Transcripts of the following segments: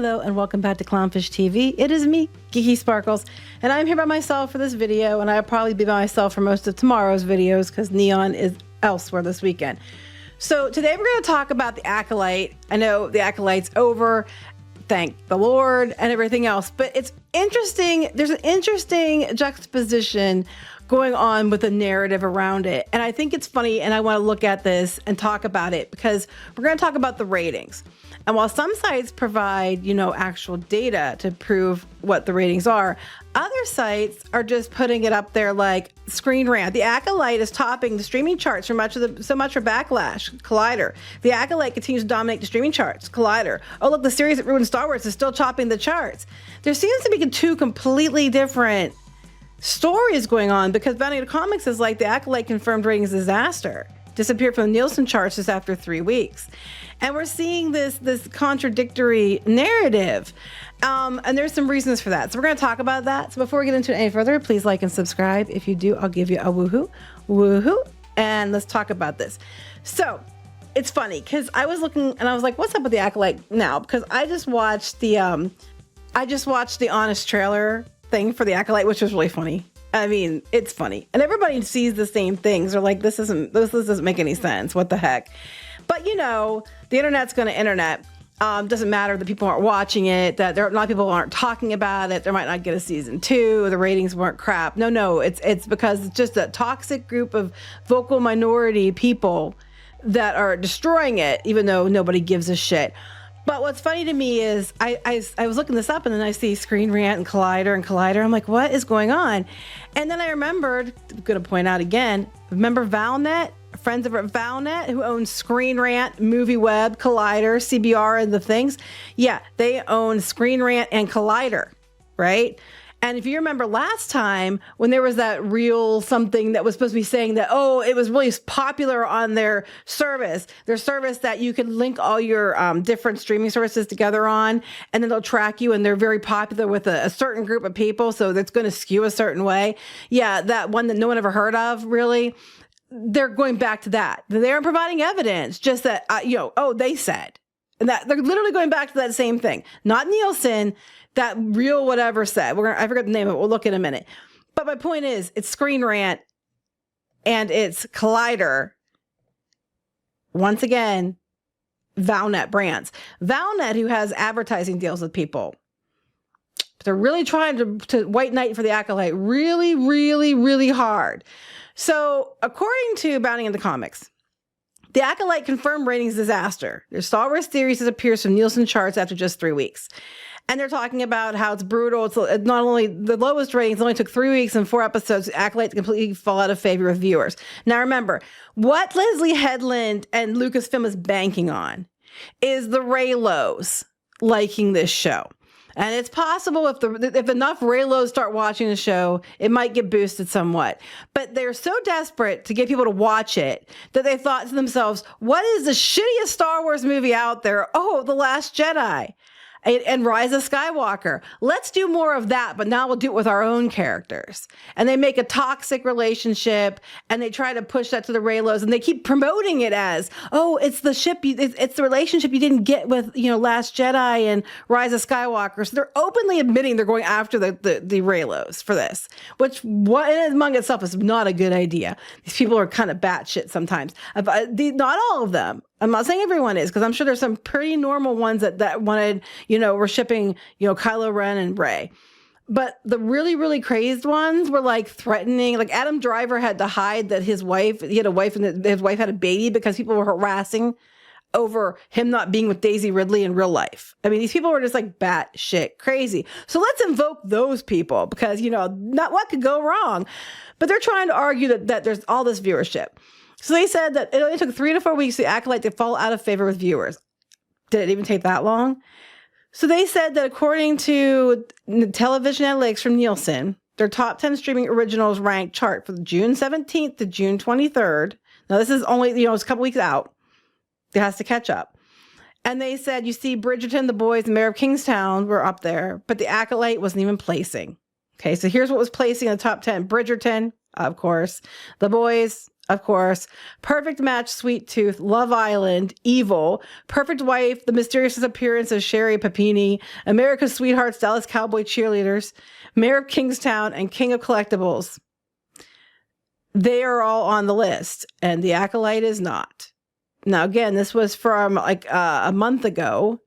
Hello and welcome back to Clownfish TV. It is me, Geeky Sparkles, and I'm here by myself for this video, and I'll probably be by myself for most of tomorrow's videos because Neon is elsewhere this weekend. So today we're going to talk about the Acolyte. I know the Acolyte's over, thank the Lord, and everything else, but it's interesting. There's an interesting juxtaposition going on with the narrative around it, and I think it's funny, and I want to look at this and talk about it because we're going to talk about the ratings. And while some sites provide, actual data to prove what the ratings are, other sites are just putting it up there like Screen Rant. The Acolyte is topping the streaming charts for so much for Backlash, Collider. The Acolyte continues to dominate the streaming charts, Collider. Oh, look, the series that ruined Star Wars is still topping the charts. There seems to be two completely different stories going on because Bounty of Comics is like the Acolyte confirmed ratings disaster. Disappeared from the Nielson charts just after 3 weeks. And we're seeing this contradictory narrative. And there's some reasons for that. So we're going to talk about that. So before we get into it any further, please like and subscribe. If you do, I'll give you a woohoo. Woohoo. And let's talk about this. So it's funny because I was looking and I was like, what's up with the Acolyte now? Because I just watched the honest trailer thing for the Acolyte, which was really funny. I mean, it's funny. And everybody sees the same things. They're like, this doesn't make any sense. What the heck? But the internet's going to internet. Doesn't matter that people aren't watching it, that there are a lot of people aren't talking about it. There might not get a season 2. The ratings weren't crap. No, it's because it's just a toxic group of vocal minority people that are destroying it, even though nobody gives a shit. But what's funny to me is I was looking this up and then I see Screen Rant and Collider. I'm like, what is going on? And then I remembered, I'm going to point out again, remember Valnet? Friends over at Valnet who own Screen Rant, Movie Web, Collider, CBR, and the things. Yeah, they own Screen Rant and Collider, right? And if you remember last time when there was that real something that was supposed to be saying that, oh, it was really popular on their service that you can link all your different streaming services together on, and then they'll track you, and they're very popular with a certain group of people, so that's going to skew a certain way. Yeah, that one that no one ever heard of, really. They're going back to that. They aren't providing evidence, just that, they said. And that they're literally going back to that same thing. Not Nielson, that real whatever said. I forgot the name of it. We'll look in a minute. But my point is, it's Screen Rant and it's Collider. Once again, Valnet brands. Valnet, who has advertising deals with people. They're really trying to white knight for the Acolyte really, really, really hard. So, according to Bounty in the Comics, the Acolyte confirmed ratings disaster. Their Star Wars series disappears from Nielsen charts after just 3 weeks. And they're talking about how it's brutal. It's not only the lowest ratings, it only took 3 weeks and 4 episodes to Acolyte to completely fall out of favor with viewers. Now remember, what Leslie Headland and Lucasfilm is banking on is the Reylos liking this show. And it's possible if enough Reylos start watching the show, it might get boosted somewhat. But they're so desperate to get people to watch it that they thought to themselves, what is the shittiest Star Wars movie out there? Oh, The Last Jedi. And Rise of Skywalker. Let's do more of that, but now we'll do it with our own characters. And they make a toxic relationship, and they try to push that to the Reylos, and they keep promoting it as, oh, it's the ship, it's the relationship you didn't get with, Last Jedi and Rise of Skywalker. So they're openly admitting they're going after the Reylos for this, which among itself is not a good idea. These people are kind of batshit sometimes. Not all of them. I'm not saying everyone is, because I'm sure there's some pretty normal ones that wanted, were shipping, Kylo Ren and Rey. But the really, really crazed ones were like threatening, like Adam Driver had to hide that he had a wife and his wife had a baby because people were harassing over him not being with Daisy Ridley in real life. I mean, these people were just like batshit crazy. So let's invoke those people because, not what could go wrong. But they're trying to argue that there's all this viewership. So they said that it only took 3 to 4 weeks for the Acolyte to fall out of favor with viewers. Did it even take that long? So they said that according to television analytics from Nielsen, their top 10 streaming originals ranked chart from June 17th to June 23rd. Now this is only, it's a couple weeks out. It has to catch up. And they said, you see Bridgerton, The Boys, and Mayor of Kingstown were up there, but the Acolyte wasn't even placing. Okay, so here's what was placing in the top 10. Bridgerton, of course. The Boys, of course, Perfect Match, Sweet Tooth, Love Island, Evil, Perfect Wife, The Mysterious Disappearance of Sherry Papini, America's Sweethearts, Dallas Cowboy Cheerleaders, Mayor of Kingstown, and King of Collectibles. They are all on the list, and The Acolyte is not. Now, again, this was from like a month ago.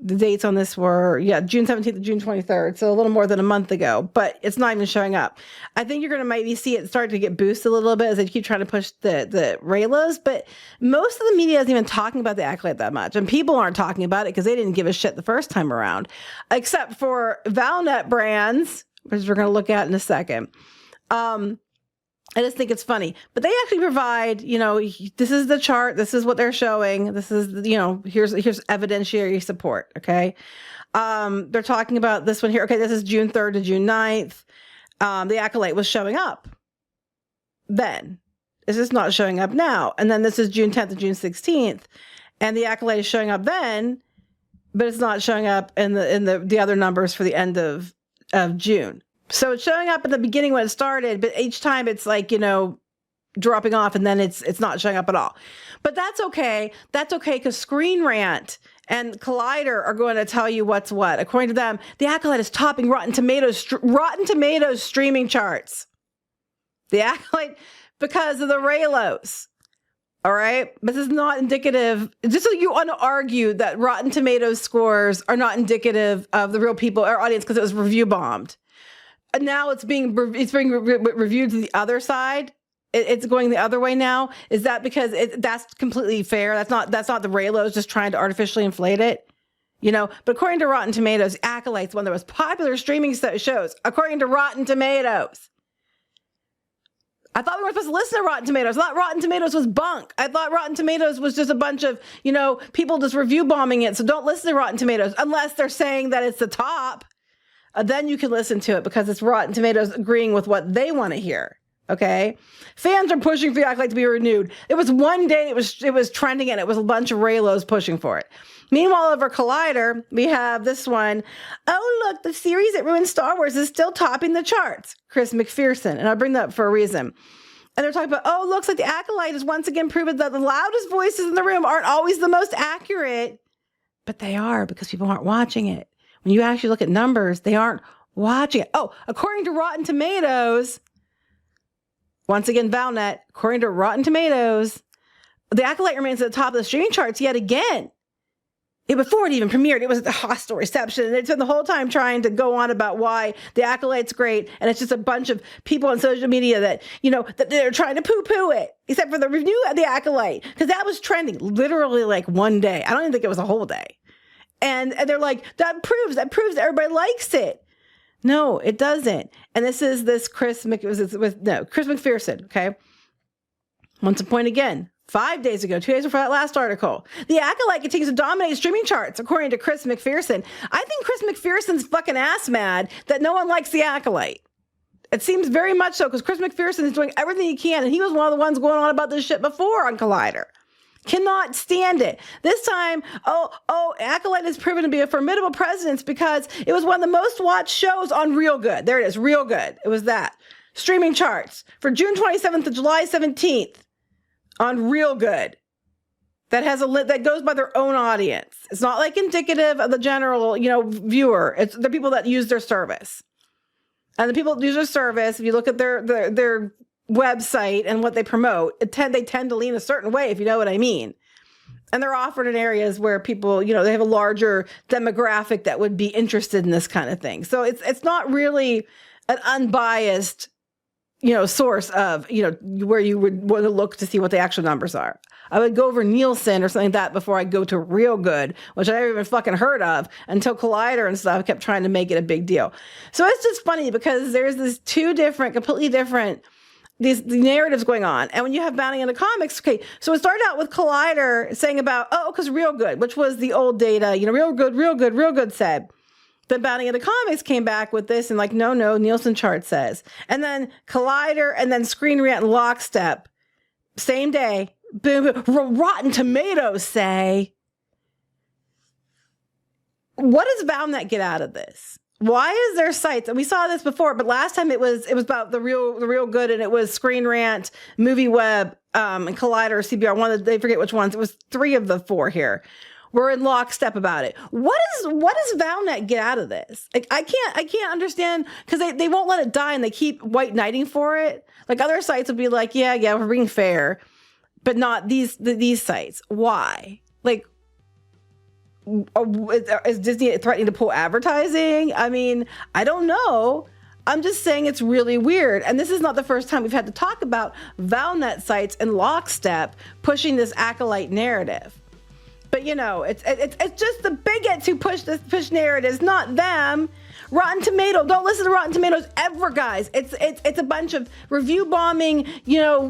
The dates on this were, June 17th to June 23rd. So a little more than a month ago, but it's not even showing up. I think you're going to maybe see it start to get boosted a little bit as they keep trying to push the Raylos, but most of the media isn't even talking about the Acolyte that much. And people aren't talking about it because they didn't give a shit the first time around, except for Valnet brands, which we're going to look at in a second. I just think it's funny, but they actually provide, this is the chart. This is what they're showing. This is, here's evidentiary support. Okay. They're talking about this one here. Okay. This is June 3rd to June 9th. The Acolyte was showing up then. This is not showing up now. And then this is June 10th to June 16th. And the Acolyte is showing up then, but it's not showing up in the other numbers for the end of June. So it's showing up at the beginning when it started, but each time it's like, dropping off, and then it's not showing up at all. But that's okay. That's okay, because Screen Rant and Collider are going to tell you what's what. According to them, the Acolyte is topping Rotten Tomatoes streaming charts. The Acolyte, because of the Raylos. All right? This is not indicative. Just so you want to argue that Rotten Tomatoes scores are not indicative of the real people or audience because it was review bombed. Now it's being reviewed to the other side. It's going the other way now. Is that because that's completely fair? That's not the Raylos just trying to artificially inflate it, But according to Rotten Tomatoes, Acolyte's one of the most popular streaming shows. According to Rotten Tomatoes, I thought we were supposed to listen to Rotten Tomatoes. I thought Rotten Tomatoes was bunk. I thought Rotten Tomatoes was just a bunch of people just review bombing it. So don't listen to Rotten Tomatoes unless they're saying that it's the top. Then you can listen to it because it's Rotten Tomatoes agreeing with what they want to hear. Okay, fans are pushing for the Acolyte to be renewed. It was one day it was trending, and it was a bunch of Raylos pushing for it. Meanwhile, over Collider, we have this one. Oh, look, the series that ruined Star Wars is still topping the charts. Chris McPherson, and I bring that up for a reason. And they're talking about, oh, looks like the Acolyte has once again proven that the loudest voices in the room aren't always the most accurate, but they are because people aren't watching it. When you actually look at numbers, they aren't watching it. Oh, according to Rotten Tomatoes, once again, Valnet, according to Rotten Tomatoes, the Acolyte remains at the top of the streaming charts yet again. Before it even premiered, it was a hostile reception. And it's been the whole time trying to go on about why the Acolyte's great. And it's just a bunch of people on social media that, that they're trying to poo-poo it, except for the review of the Acolyte, because that was trending literally like one day. I don't even think it was a whole day. And they're like, that proves that everybody likes it. No, it doesn't. And this is Chris McPherson. Okay. Once a point again, 5 days ago, 2 days before that last article, the Acolyte continues to dominate streaming charts, according to Chris McPherson. I think Chris McPherson's fucking ass mad that no one likes the Acolyte. It seems very much so, because Chris McPherson is doing everything he can, and he was one of the ones going on about this shit before on Collider. Cannot stand it. This time, Acolyte has proven to be a formidable presence because it was one of the most watched shows on Real Good. There it is, Real Good. It was that. Streaming charts for June 27th to July 17th on Real Good. That goes by their own audience. It's not like indicative of the general, viewer. It's the people that use their service. And the people that use their service, if you look at their website and what they promote, they tend to lean a certain way, if you know what I mean. And they're offered in areas where people, they have a larger demographic that would be interested in this kind of thing. So it's not really an unbiased, source of, where you would want to look to see what the actual numbers are. I would go over Nielson or something like that before I go to Real Good, which I never even fucking heard of until Collider and stuff kept trying to make it a big deal. So it's just funny because there's this completely different the narratives going on. And when you have Bounding into Comics, okay, so it started out with Collider saying about, because Real Good, which was the old data, Real Good said. Then Bounding into Comics came back with this and like, no, Nielsen chart says. And then Collider and then Screen Rant and Lockstep, same day, boom, Rotten Tomatoes say. What does Boundnet get out of this? Why is there sites? And we saw this before, but last time it was about the real good, and it was Screen Rant, Movie Web, and Collider, CBR. They forget which ones. It was 3 of the 4 here. We're in lockstep about it. What does VowNet get out of this? Like, I can't understand, because they won't let it die and they keep white knighting for it. Like, other sites will be like, yeah, we're being fair, but not these sites. Why? Like, is Disney threatening to pull advertising? I mean, I don't know. I'm just saying it's really weird. And this is not the first time we've had to talk about VowNet sites and lockstep pushing this Acolyte narrative. But it's just the bigots who push narratives, not them. Rotten Tomatoes, don't listen to Rotten Tomatoes ever, guys. It's a bunch of review bombing,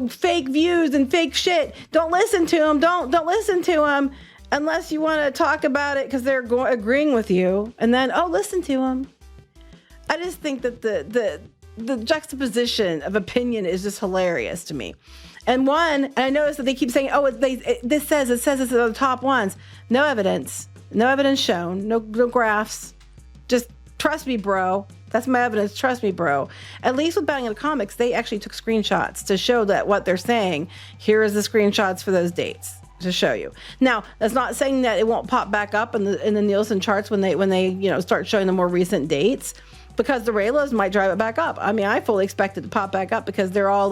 fake views and fake shit. Don't listen to them. Don't listen to them unless you want to talk about it because they're agreeing with you. And then, listen to them. I just think that the juxtaposition of opinion is just hilarious to me. And I noticed that they keep saying, it says it's the top ones. No evidence shown, no graphs. Just trust me, bro. That's my evidence. Trust me, bro. At least with Bounding into Comics, they actually took screenshots to show that what they're saying. Here is the screenshots for those dates to show you. Now, that's not saying that it won't pop back up in the Nielsen charts when they start showing the more recent dates, because the Raylos might drive it back up. I mean, I fully expect it to pop back up because they're all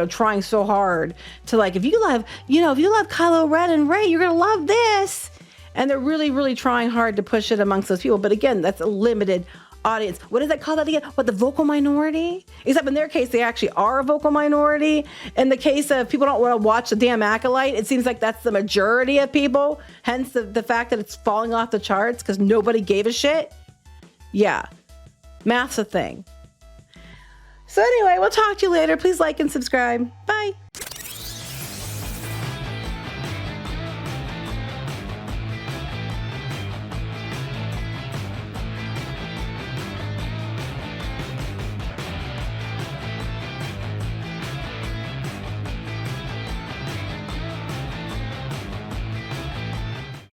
trying so hard to if you love Kylo Ren and Rey, you're gonna love this. And they're really, really trying hard to push it amongst those people. But again, that's a limited audience. What does that call that again? What, the vocal minority? Except in their case, they actually are a vocal minority. In the case of people don't want to watch the damn Acolyte, it seems like that's the majority of people. Hence the fact that it's falling off the charts because nobody gave a shit. Yeah. Math's a thing. So anyway, we'll talk to you later. Please like and subscribe. Bye.